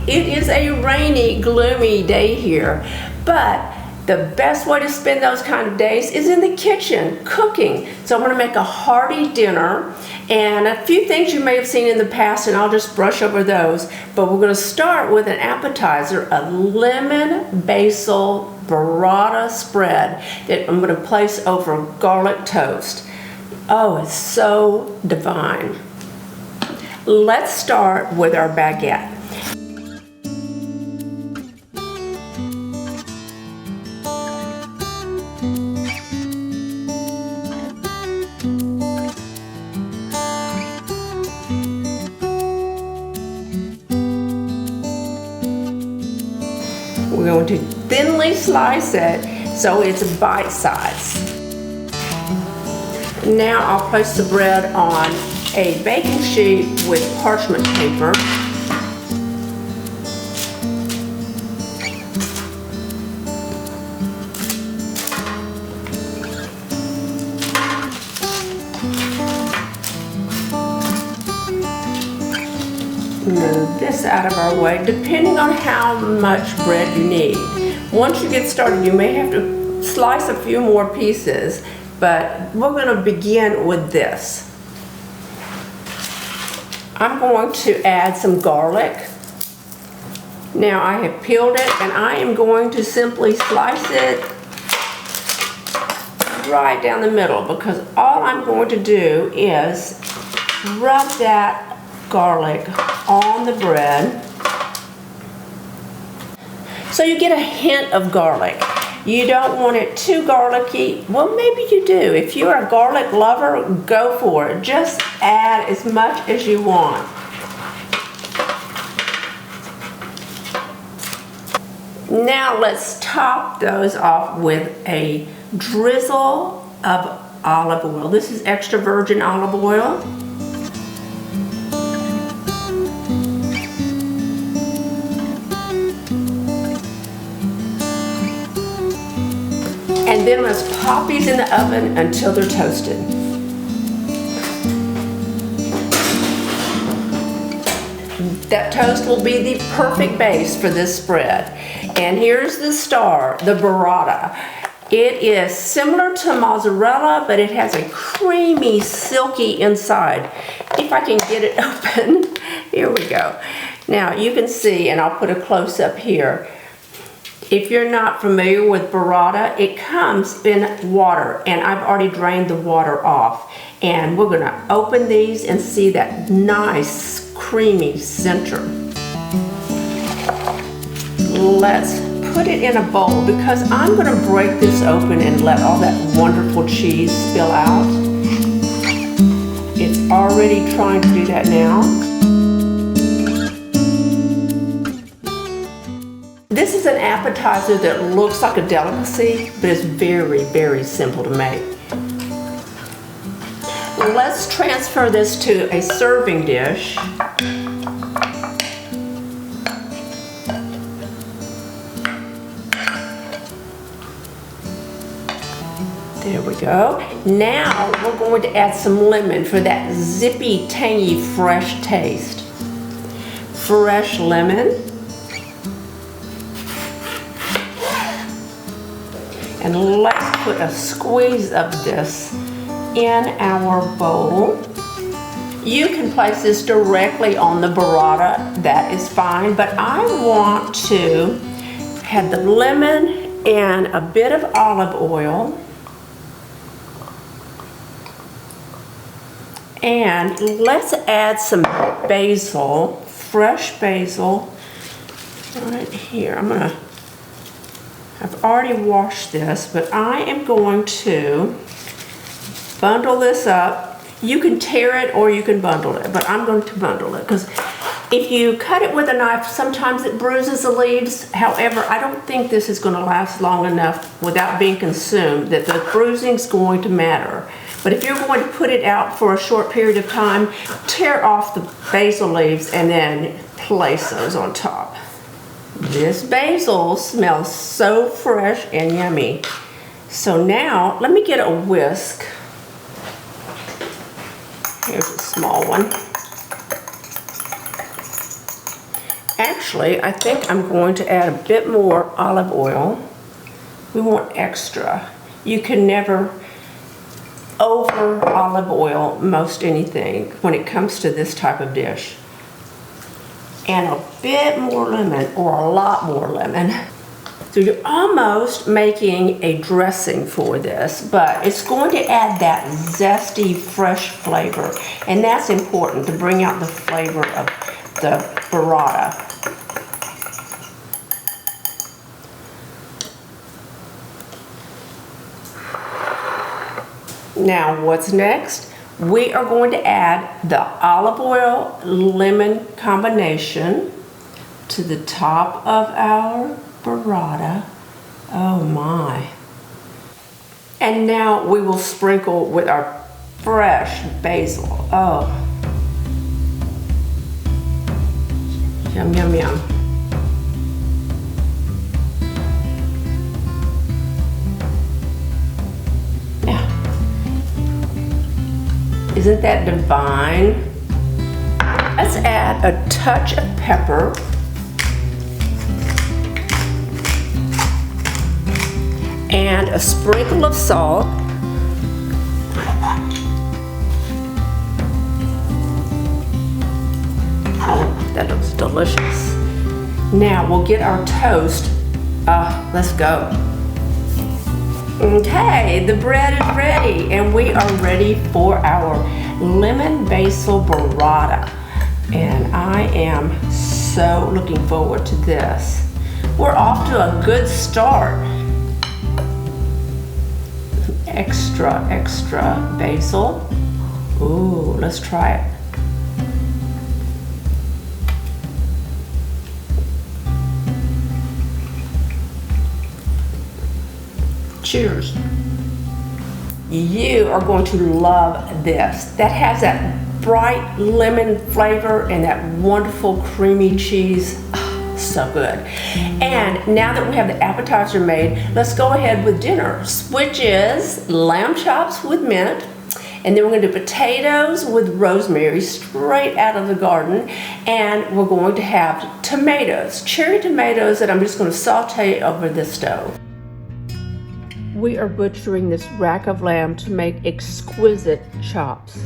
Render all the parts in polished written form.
It is a rainy, gloomy day here, but the best way to spend those kind of days is in the kitchen, cooking. So I'm gonna make a hearty dinner, and a few things you may have seen in the past, and I'll just brush over those. But we're gonna start with an appetizer, a lemon basil burrata spread that I'm gonna place over garlic toast. Oh, it's so divine. Let's start with our baguette. We're going to thinly slice it so it's bite size. Now I'll place the bread on a baking sheet with parchment paper. Move this out of our way, depending on how much bread you need. Once you get started, you may have to slice a few more pieces, but we're going to begin with this. I'm going to add some garlic. Now I have peeled it, and I am going to simply slice it right down the middle, because all I'm going to do is rub that garlic on the bread. So you get a hint of garlic. You don't want it too garlicky. Well, maybe you do. If you're a garlic lover, go for it. Just add as much as you want. Now let's top those off with a drizzle of olive oil. This is extra virgin olive oil. And then let's pop these in the oven until they're toasted. That toast will be the perfect base for this spread. And here's the star, the burrata. It is similar to mozzarella, but it has a creamy, silky inside. If I can get it open, here we go. Now you can see, and I'll put a close-up here. If you're not familiar with burrata, it comes in water, and I've already drained the water off. And we're gonna open these and see that nice, creamy center. Let's put it in a bowl, because I'm gonna break this open and let all that wonderful cheese spill out. It's already trying to do that now. This is an appetizer that looks like a delicacy, but it's very, very simple to make. Let's transfer this to a serving dish. There we go. Now we're going to add some lemon for that zippy, tangy, fresh taste. Fresh lemon. And let's put a squeeze of this in our bowl. You can place this directly on the burrata, that is fine, but I want to have the lemon and a bit of olive oil. And let's add some basil, fresh basil, right here. I've already washed this, but I am going to bundle this up. You can tear it or you can bundle it, but I'm going to bundle it, because if you cut it with a knife, sometimes it bruises the leaves. However, I don't think this is going to last long enough without being consumed that the bruising is going to matter. But if you're going to put it out for a short period of time, tear off the basil leaves and then place those on top. This basil smells so fresh and yummy. So now, let me get a whisk. Here's a small one. Actually, I think I'm going to add a bit more olive oil. We want extra. You can never over olive oil most anything when it comes to this type of dish. And a bit more lemon, or a lot more lemon. So you're almost making a dressing for this, but it's going to add that zesty, fresh flavor. And that's important to bring out the flavor of the burrata. Now, what's next? We are going to add the olive oil lemon combination to the top of our burrata. Oh my. And now we will sprinkle with our fresh basil. Oh. Yum, yum, yum. Isn't that divine? Let's add a touch of pepper. And a sprinkle of salt. Oh, that looks delicious. Now we'll get our toast. Let's go. Okay, the bread is ready, and we are ready for our lemon basil burrata. And I am so looking forward to this. We're off to a good start. Extra basil. Ooh, let's try it. Cheers. You are going to love this. That has that bright lemon flavor and that wonderful creamy cheese. So good. And now that we have the appetizer made, let's go ahead with dinner, which is lamb chops with mint. And then we're going to do potatoes with rosemary straight out of the garden. And we're going to have tomatoes, cherry tomatoes that I'm just going to saute over the stove. We are butchering this rack of lamb to make exquisite chops.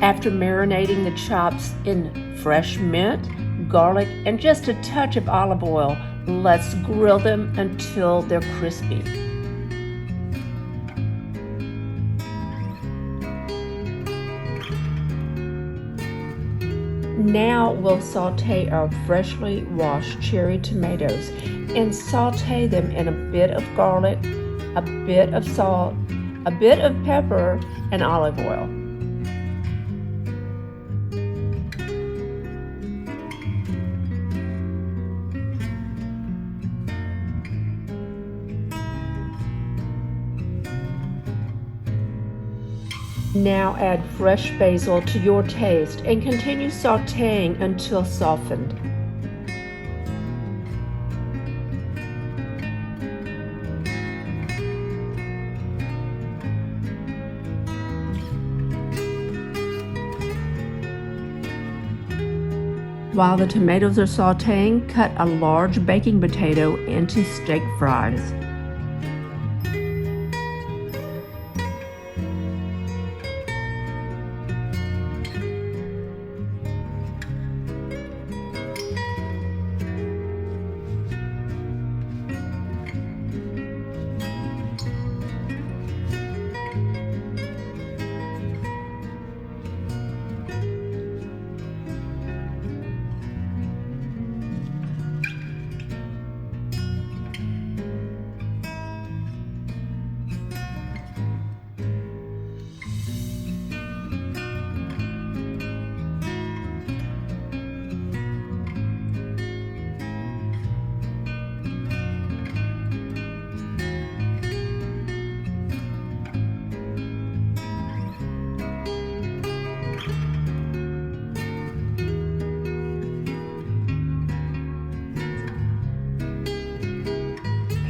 After marinating the chops in fresh mint, garlic, and just a touch of olive oil, let's grill them until they're crispy. Now we'll saute our freshly washed cherry tomatoes and saute them in a bit of garlic, a bit of salt, a bit of pepper, and olive oil. Now add fresh basil to your taste and continue sauteing until softened. While the tomatoes are sauteing, cut a large baking potato into steak fries.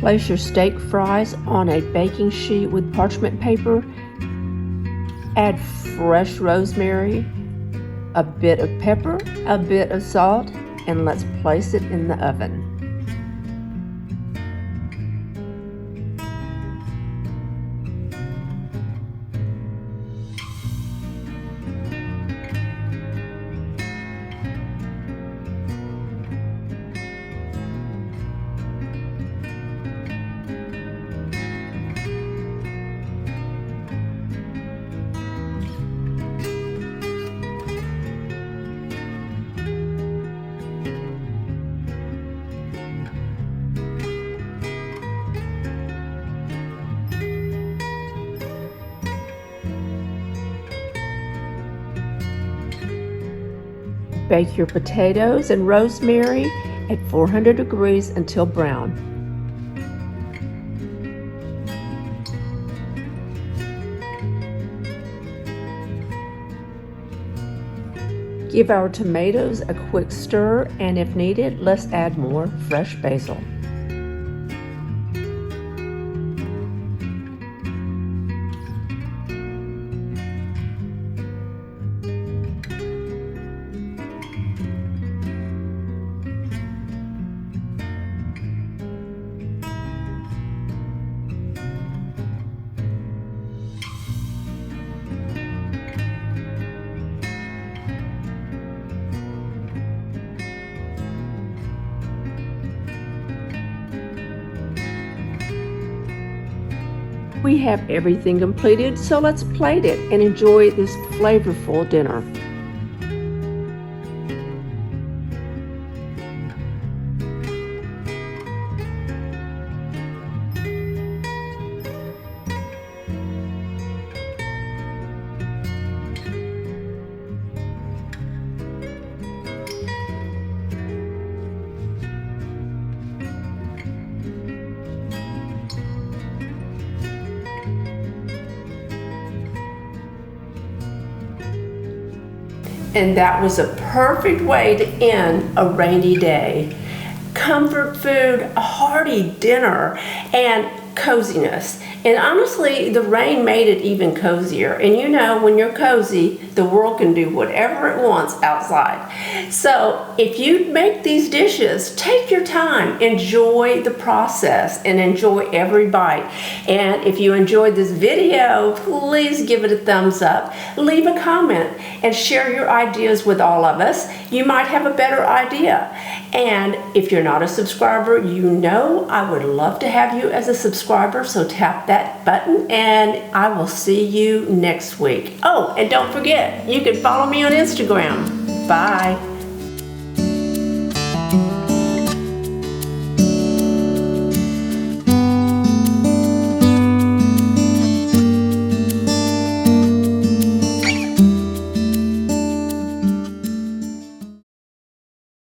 Place your steak fries on a baking sheet with parchment paper. Add fresh rosemary a bit of pepper, a bit of salt, and let's place it in the oven. Bake your potatoes and rosemary at 400 degrees until brown. Give our tomatoes a quick stir, and if needed, let's add more fresh basil. We have everything completed, so let's plate it and enjoy this flavorful dinner. And that was a perfect way to end a rainy day. Comfort food, a hearty dinner, and coziness. And honestly, the rain made it even cozier. And you know, when you're cozy, the world can do whatever it wants outside. So if you make these dishes, take your time, enjoy the process, and enjoy every bite. And if you enjoyed this video, please give it a thumbs up, leave a comment, and share your ideas with all of us. You might have a better idea. And if you're not a subscriber, you know I would love to have you as a subscriber, so tap that button and I will see you next week. Oh, and don't forget, you can follow me on Instagram. Bye.